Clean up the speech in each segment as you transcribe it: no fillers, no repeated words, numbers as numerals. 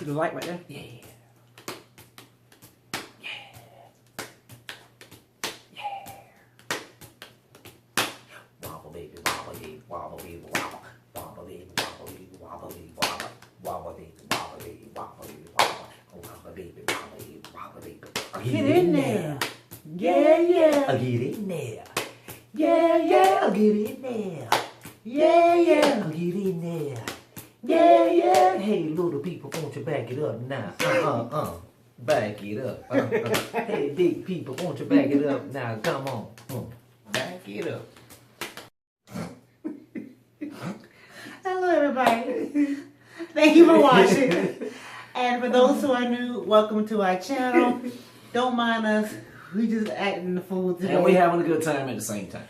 See the light right there? Yeah. Wobble baby, wobble baby, wobble baby, wobble. Wobble baby, wobble baby, wobble baby, wobble. Wobble baby, wobble baby, wobble baby, wobble. Wobble baby, wobble baby, wobble baby. Get in there. Yeah, yeah. I'll get in there. Yeah, yeah. I'll get in there. Yeah, yeah. I'll get in there. Yeah, yeah. Hey, little people, won't you back it up now? Back it up. Hey, big people, won't you back it up now? Come on. Back it up. Hello, everybody. Thank you for watching. And for those who are new, welcome to our channel. Don't mind us. We just acting the fool today. And we having a good time at the same time.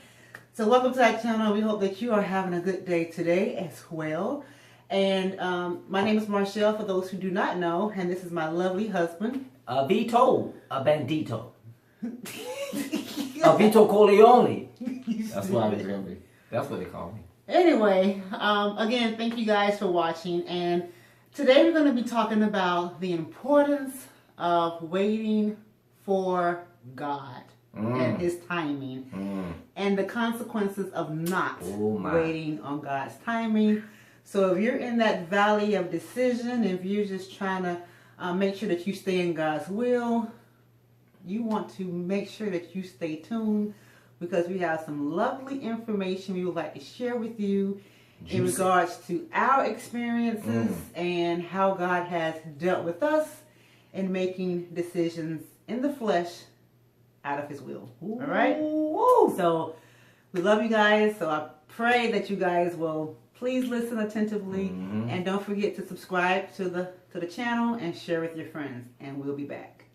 So welcome to our channel. We hope that you are having a good day today as well. And my name is Marshall, for those who do not know, and this is my lovely husband. Vito, a bandito. Vito Corleone. That's what I was gonna be. That's what they call me. Anyway, again, thank you guys for watching. And today we're going to be talking about the importance of waiting for God and His timing and the consequences of not waiting on God's timing. So if you're in that valley of decision, if you're just trying to make sure that you stay in God's will, you want to make sure that you stay tuned, because we have some lovely information we would like to share with you in regards to our experiences and how God has dealt with us in making decisions in the flesh out of His will. All right? So we love you guys. So I pray that you guys will please listen attentively, and don't forget to subscribe to the channel and share with your friends. And we'll be back.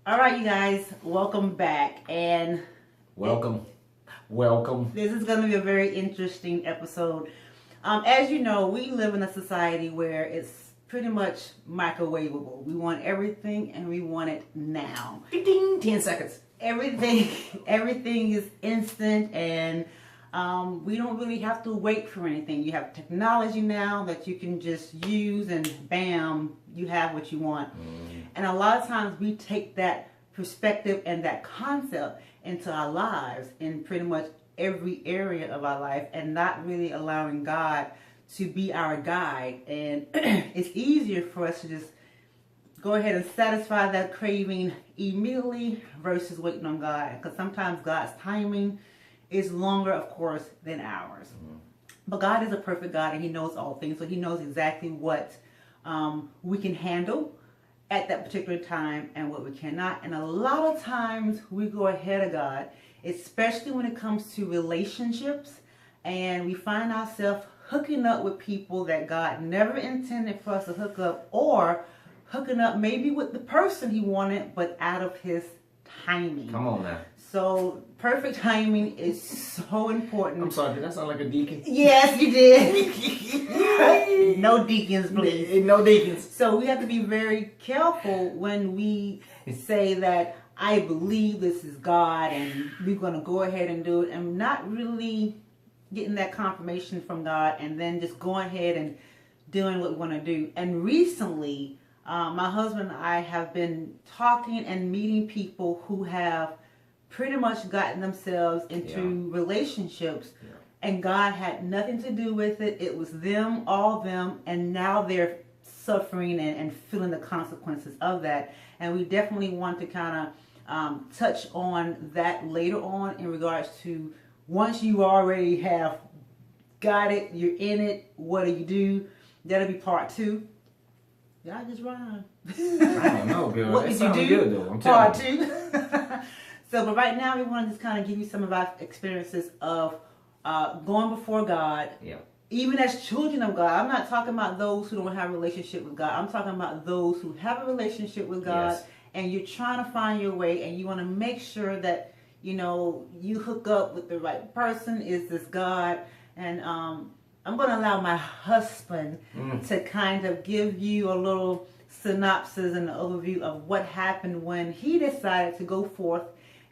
All right, you guys, welcome back. And welcome. This is going to be a very interesting episode. As you know, we live in a society where it's pretty much microwavable. We want everything and we want it now. Ding, 10 seconds. Everything is instant, and we don't really have to wait for anything. You have technology now that you can just use, and bam, you have what you want. And a lot of times we take that perspective and that concept into our lives in pretty much every area of our life, and not really allowing God to be our guide. And it's easier for us to just go ahead and satisfy that craving immediately versus waiting on God, because sometimes God's timing is longer, of course, than ours. But God is a perfect God, and He knows all things, so He knows exactly what we can handle at that particular time and what we cannot. And a lot of times we go ahead of God, especially when it comes to relationships, and we find ourselves hooking up with people that God never intended for us to hook up, or hooking up maybe with the person He wanted, but out of His timing. Come on now. So perfect timing is so important. I'm sorry, did that sound like a deacon? Yes, you did. No deacons, please. No deacons. So we have to be very careful when we say that I believe this is God and we're going to go ahead and do it, and not really getting that confirmation from God, and then just going ahead and doing what we want to do. And recently, my husband and I have been talking and meeting people who have pretty much gotten themselves into relationships, and God had nothing to do with it. It was them, all them, and now they're suffering and feeling the consequences of that. And we definitely want to kind of touch on that later on, in regards to once you already have got it, you're in it, what do you do? That'll be part 2. Y'all just rhyme. I don't know, girl. What did you do? Good, though. I'm part telling you. 2. So, but right now we want to just kind of give you some of our experiences of going before God. Yeah. Even as children of God. I'm not talking about those who don't have a relationship with God. I'm talking about those who have a relationship with God, and you're trying to find your way, and you want to make sure that, you know, you hook up with the right person. Is this God? And I'm going to allow my husband to kind of give you a little synopsis and an overview of what happened when he decided to go forth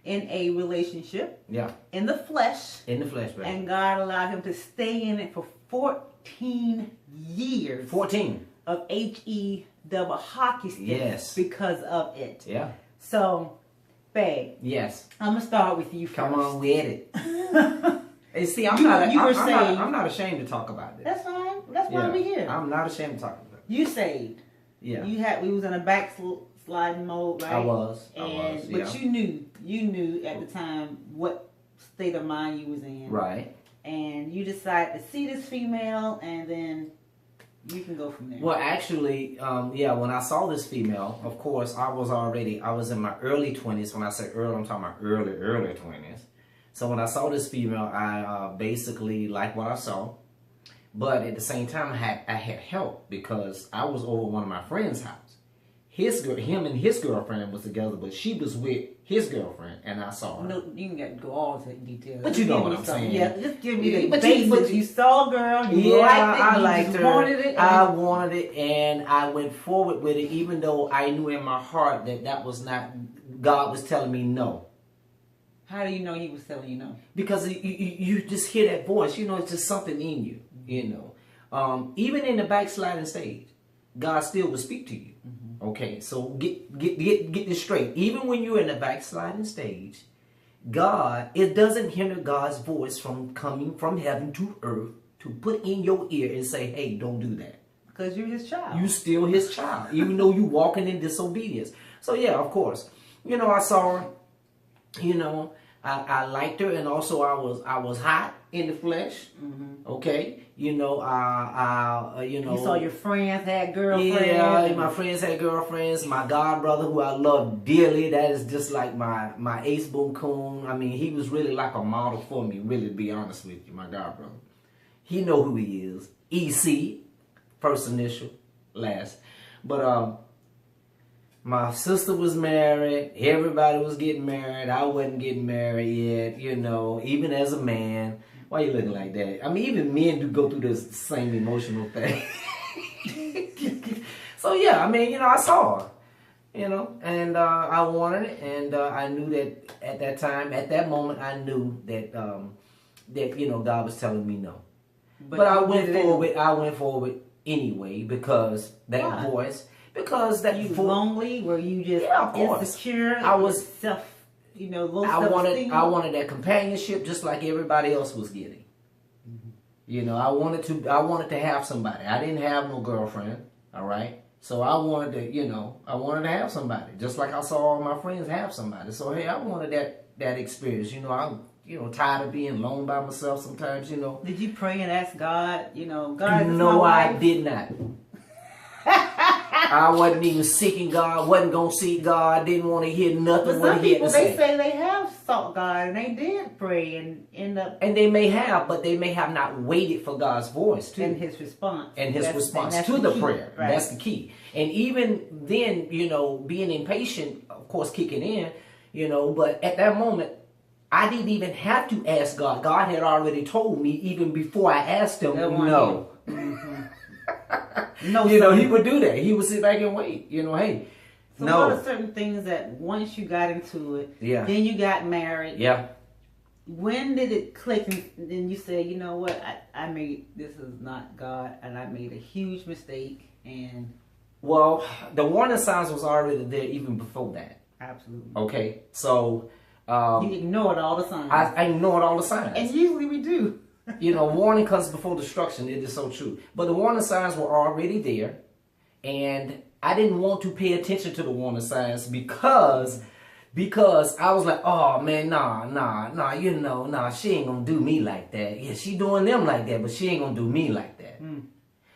in a relationship. Yeah. In the flesh. In the flesh, baby. And God allowed him to stay in it for 14 years. 14. Of HE double hockey sticks. Yes. Because of it. Yeah. So, babe. Yes. I'm gonna start with you first. Come on with it. And see, I'm not ashamed to talk about this. That's fine. That's why we're here. I'm not ashamed to talk about it. You saved. Yeah. We was in a backsliding mode, right? I was. But you knew at the time what state of mind you was in. Right. And you decided to see this female, and then you can go from there. Well, actually, when I saw this female, of course, I was in my early 20s. When I say early, I'm talking about early 20s. So when I saw this female, I basically liked what I saw. But at the same time, I had help because I was over one of my friend's house. Him and his girlfriend was together, but she was with his girlfriend, and I saw her. No, you can go all into details. But you know what I'm saying. Yeah, just give me the basics. You saw a girl, you liked her, wanted it. I wanted it, and I went forward with it, even though I knew in my heart that was not, God was telling me no. How do you know he was telling you no? Because you just hear that voice. You know, it's just something in you, you know. Even in the backsliding stage, God still will speak to you. Mm-hmm. Okay, so get this straight. Even when you're in the backsliding stage, it doesn't hinder God's voice from coming from heaven to earth to put in your ear and say, hey, don't do that. Because you're his child. You still his child, even though you walking in disobedience. So yeah, of course. You know, I saw her, you know, I liked her, and also I was hot in the flesh. Mm-hmm. Okay, you know, you know. You saw your friends had girlfriends. Yeah, my friends had girlfriends. My god brother, who I love dearly, that is just like my ace boom coon. I mean, he was really like a model for me. Really, to be honest with you, my god brother. He know who he is. EC, first initial, last. But my sister was married. Everybody was getting married. I wasn't getting married yet, you know, even as a man. Why you looking like that? I mean, even men do go through this same emotional thing. So, yeah, I mean, you know, I saw her, you know, and I wanted it. And I knew that at that time, at that moment, I knew that, you know, God was telling me no. But I went forward anyway because that voice... Because that you lonely, were you just insecure? I was self, you know, low I wanted that companionship just like everybody else was getting. Mm-hmm. You know, I wanted to have somebody. I didn't have no girlfriend, all right? So I wanted to have somebody, just like I saw all my friends have somebody. So hey, I wanted that experience. You know, I'm tired of being alone by myself sometimes, you know. Did you pray and ask God, you know, God, no, I did not. I wasn't even seeking God, wasn't going to seek God, didn't want to hear nothing what he had to say. They say they have sought God and they did pray and end up... And they may have, but they may have not waited for God's voice too. And his response. And his response to the prayer. Right. That's the key. And even then, you know, being impatient, of course, kicking in, you know, but at that moment, I didn't even have to ask God. God had already told me even before I asked him, no. No, you know, he would do that. He would sit back and wait. You know, hey, so what are certain things that once you got into it, then you got married. Yeah. When did it click and then you said, you know what, this is not God and I made a huge mistake? And well, the warning signs was already there even before that. Absolutely. Okay, so you ignored all the signs. I ignored all the signs. And usually we do. You know, warning comes before destruction. It is so true. But the warning signs were already there. And I didn't want to pay attention to the warning signs because I was like, oh, man, nah, you know, she ain't going to do me like that. Yeah, she doing them like that, but she ain't going to do me like that. Mm.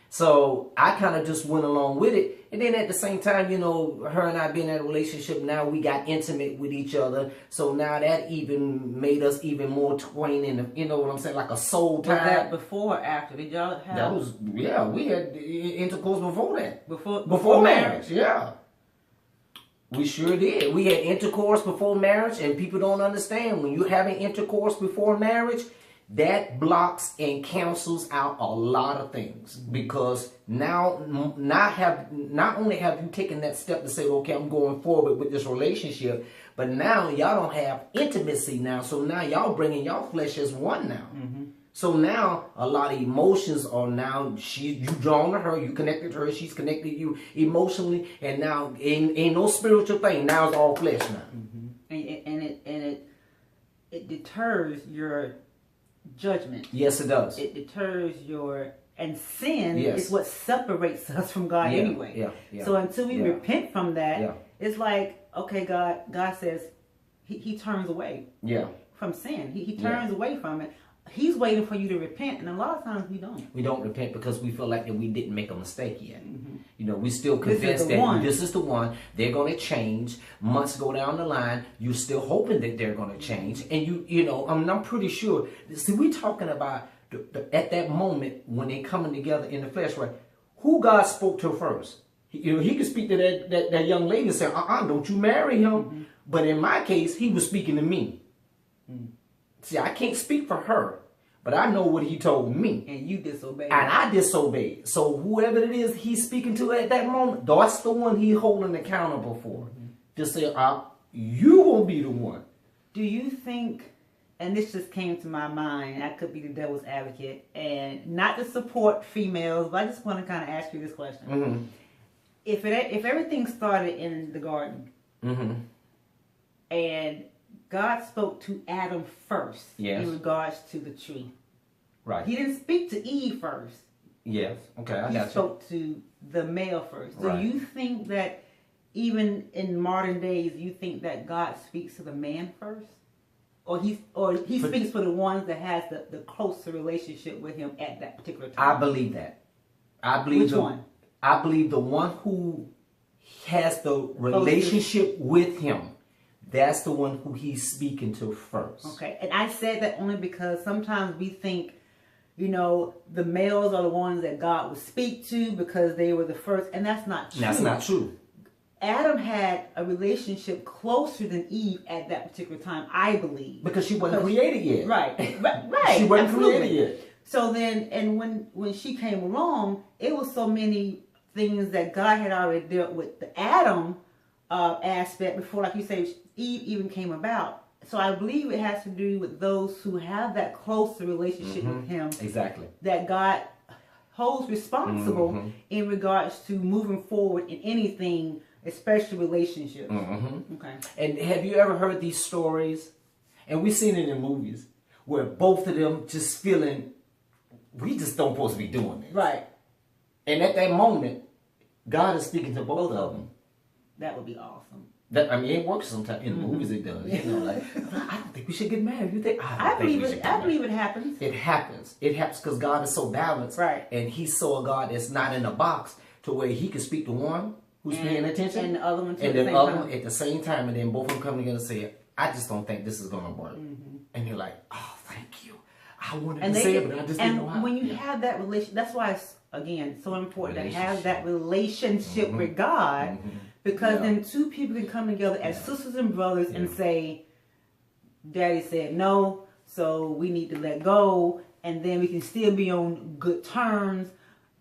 So I kind of just went along with it. And then at the same time, you know, her and I being in a relationship, now we got intimate with each other. So now that even made us even more twain in the, you know what I'm saying, like a soul tie. Was that before or after? Did y'all have? That was, yeah, we had intercourse before that. Before marriage, yeah. We sure did. We had intercourse before marriage, and people don't understand. When you're having intercourse before marriage, that blocks and cancels out a lot of things, because now not only have you taken that step to say, okay, I'm going forward with this relationship, but now y'all don't have intimacy now. So now y'all bringing y'all flesh as one now. So now a lot of emotions are now, you drawn to her, you connected to her, she's connected to you emotionally, and now ain't no spiritual thing. Now it's all flesh now. And it deters your judgment. Yes, it does. It deters and sin Yes. is what separates us from God anyway. Yeah. So until we repent from that, it's like, okay, God says he turns away from sin. He turns away from it. He's waiting for you to repent, and a lot of times we don't. We don't repent because we feel like that we didn't make a mistake yet. You know, we still convinced that this is the one. They're going to change. Months go down the line, you're still hoping that they're going to change, and you know, I'm pretty sure. See, we're talking about at that moment when they're coming together in the flesh, right? Who God spoke to first? He could speak to that young lady and say, don't you marry him. But in my case, he was speaking to me. See, I can't speak for her, but I know what he told me. And you disobeyed. And I disobeyed. So whoever it is he's speaking to at that moment, that's the one he's holding accountable for. To say, you will be the one. Do you think, and this just came to my mind, I could be the devil's advocate, and not to support females, but I just want to kind of ask you this question. If everything started in the garden, and God spoke to Adam first in regards to the tree. Right. He didn't speak to Eve first. Yes. Okay, I got you. He spoke to the male first. So you think that even in modern days, you think that God speaks to the man first? Or he speaks for the ones that has the closer relationship with him at that particular time? I believe that. I believe Which one? I believe the one who has the relationship with him. That's the one who he's speaking to first. Okay. And I said that only because sometimes we think, you know, the males are the ones that God would speak to because they were the first. And that's not true. That's not true. Adam had a relationship closer than Eve at that particular time, I believe. Because she wasn't created yet. Right. Right. She wasn't created yet. So then, and when she came along, it was so many things that God had already dealt with the Adam aspect before, like you say, Eve even came about. So I believe it has to do with those who have that closer relationship with him. Exactly. That God holds responsible in regards to moving forward in anything, especially relationships. Okay. And have you ever heard these stories? And we've seen it in movies where both of them just feeling, we just don't supposed to be doing this. Right. And at that moment, God is speaking to both of them. That would be awesome. I mean, it works sometimes in movies. It does, you know. Like, I don't think we should get married. You think? I believe it happens. It happens. It happens because God is so balanced, right? And He's so a God that's not in a box to where He can speak to one who's paying attention, and the other one, and the other one at the same time, and then both of them come together and say, "I just don't think this is gonna work." And you're like, "Oh, thank you. I wanted to say it, but I just didn't know how." And when you have that relationship, that's why it's again so important to have that relationship with God. Because then two people can come together as sisters and brothers and say, Daddy said no, so we need to let go. And then we can still be on good terms.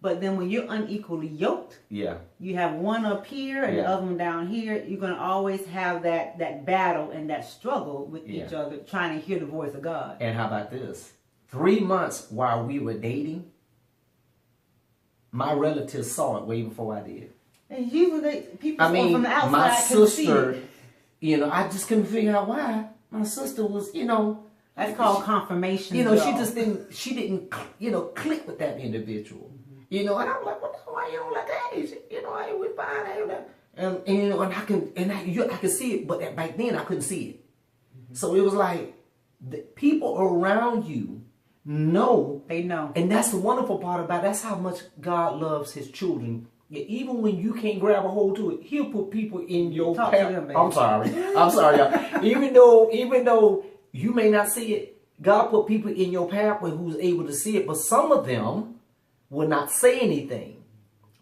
But then when you're unequally yoked, you have one up here and the other one down here, you're going to always have that battle and that struggle with each other, trying to hear the voice of God. And how about this? 3 months while we were dating, my relatives saw it way before I did. And usually people from the outside my sister, see it. You know, I just couldn't figure out why. My sister was, you know. That's called confirmation. You know, she didn't, you know, click with that individual. You know, and I'm like, well, why you don't like that? You know, I was fine. And you know, and I could see it, but back then I couldn't see it. So it was like, the people around you know. They know. And that's the wonderful part about it. That's how much God loves His children. Even when you can't grab a hold to it, He'll put people in your path. I'm sorry, y'all. Even though you may not see it, God put people in your pathway who's able to see it. But some of them will not say anything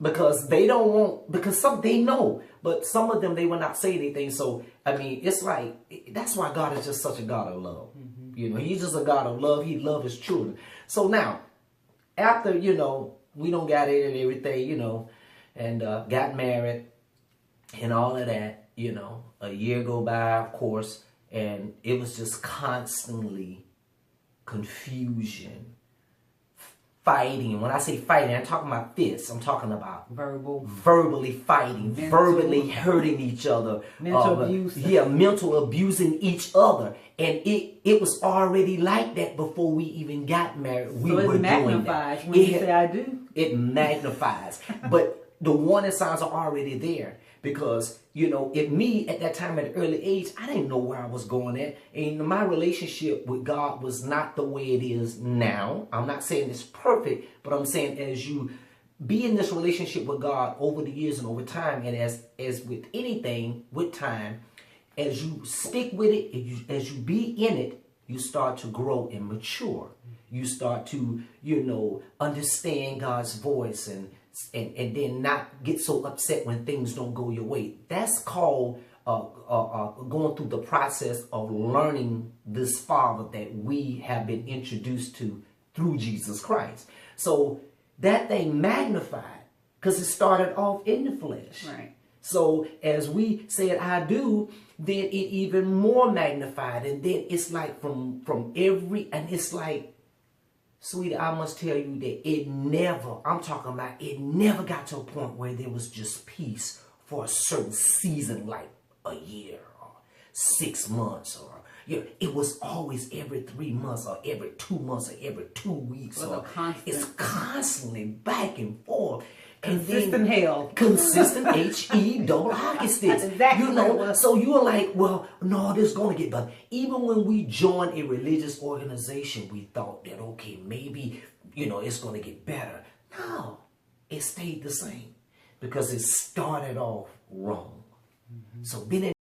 because they don't want. Because they know, but some of them they will not say anything. So I mean, it's like that's why God is just such a God of love. You know, he's just a God of love. He loves his children. So now, after, you know, we don't got it and everything, you know, and got married and all of that, you know, a year go by, of course, and it was just constantly confusion, fighting. When I say fighting, I'm talking about fists. I'm talking about verbally fighting, verbally hurting each other, mental abuse. Yeah, mental abusing each other, and it was already like that before we even got married. We so were it magnifies doing that. when you say I do. It magnifies, but the warning signs are already there. Because, you know, me at that time at an early age, I didn't know where I was going at. And my relationship with God was not the way it is now. I'm not saying it's perfect, but I'm saying as you be in this relationship with God over the years and over time, and as with anything, with time, as you stick with it, as you be in it, you start to grow and mature. You start to, you know, understand God's voice and then not get so upset when things don't go your way. That's called going through the process of learning this Father that we have been introduced to through Jesus Christ. So that thing magnified because it started off in the flesh. Right. So as we said, I do, then it even more magnified. And then it's like from every, and it's like, sweetie, I must tell you that it never got to a point where there was just peace for a certain season, like a year or 6 months, or, you know, it was always every 3 months or every 2 months or every 2 weeks. It's constantly back and forth. Consistent hell. Consistent H-E double hockey sticks. Exactly. You know, so you were like, well, no, this is going to get better. Even when we joined a religious organization, we thought that, okay, maybe, you know, it's going to get better. No, it stayed the same because it started off wrong. So then